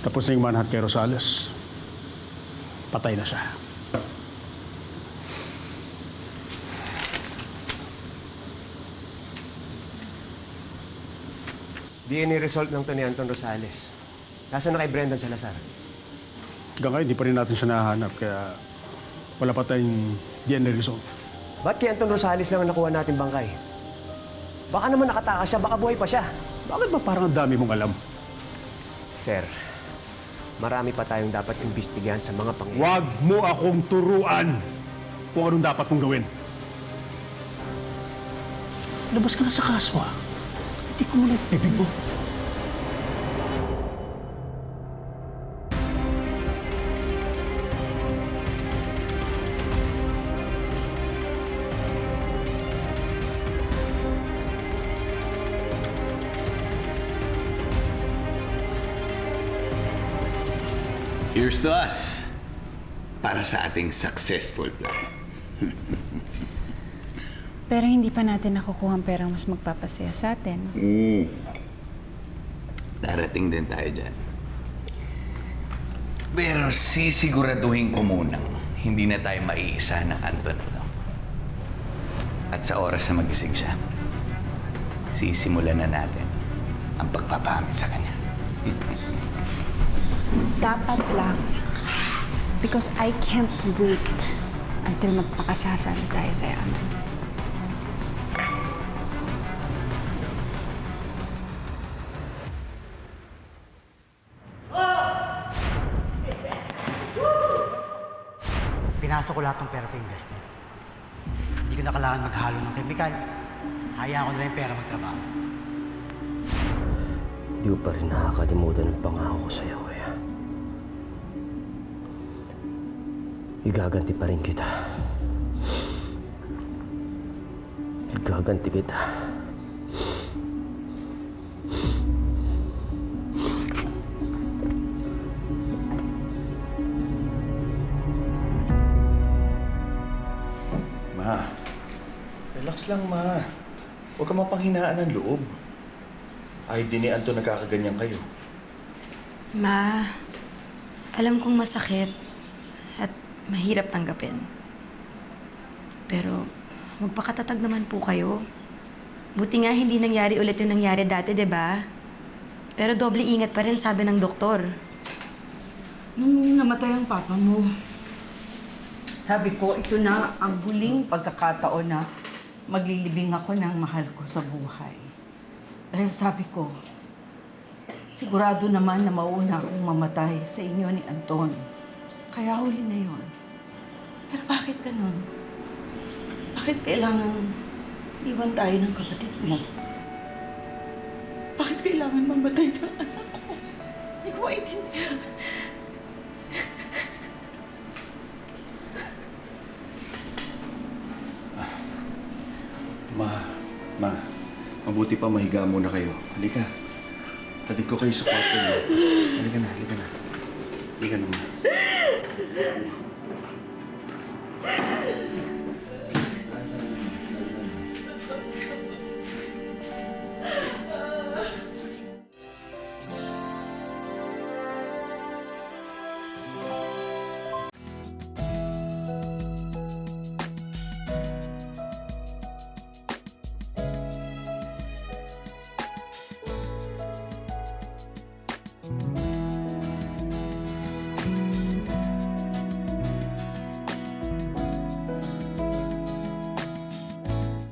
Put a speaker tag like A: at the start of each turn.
A: Tapos na yung manhunt kay Rosales. Patay na siya.
B: DNA result ng to ni Anton Rosales. Nasaan na kay Brendan Salazar?
A: Hanggang ngayon, di pa rin natin siya nahanap. Kaya wala pa tayong DNA result.
B: Ba't kay Anton Rosales lang ang nakuha natin bangkay? Baka naman nakatakas siya, baka buhay pa siya.
A: Bakit ba parang ang dami mong alam?
B: Sir, marami pa tayong dapat imbestigahan sa mga pangyayari.
A: Huwag mo akong turuan kung anong dapat mong gawin. Labas ka na sa kaswa. Hindi ko muna bibig mo.
C: Here's to us. Para sa ating successful plan.
D: Pero hindi pa natin nakukuha ang perang mas magpapasaya sa atin.
C: Darating din tayo dyan. Pero sisiguraduhin ko munang hindi na tayo maiisa ng Anton na to. At sa oras na magising siya, sisimulan na natin ang pagpapamit sa kanya.
D: Dapat lang. Because I can't wait until magpakasasali tayo sa yaman.
E: Pinasok ko lahat ng pera sa investment. Hindi ko na kailangan maghalo ng kemikal. Hayaan ko na lang yung pera magtrabaho.
B: Hindi ko pa rin nakakalimutan ang pangako ko sa'yo, Kuya. Igaganti pa rin kita. Igaganti kita.
F: Ma, relax lang, Ma. Huwag ka mapanghinaan ng loob. Ay, din ni Anton nagkakaganyan kayo.
G: Ma, alam kong masakit at mahirap tanggapin. Pero magpakatatag naman po kayo. Buti nga hindi nangyari ulit yung nangyari dati, 'di ba? Pero doble ingat pa rin, sabi ng doktor.
H: Nung namatay ang papa mo, sabi ko, ito na ang huling pagkakataon na maglilibing ako ng mahal ko sa buhay. Dahil sabi ko, sigurado naman na mauuna akong mamatay sa inyo ni Anton. Kaya huli na yon. Pero bakit ganun? Bakit kailangan iwan tayo ng kapatid mo? Bakit kailangan mamatay ng anak ko? Hindi ko maintindihan.
F: Mabuti pa mahiga muna kayo. Halika. Tadig ko kayo sa kwarto niyo. Halika na, halika na. Halika na, Ma.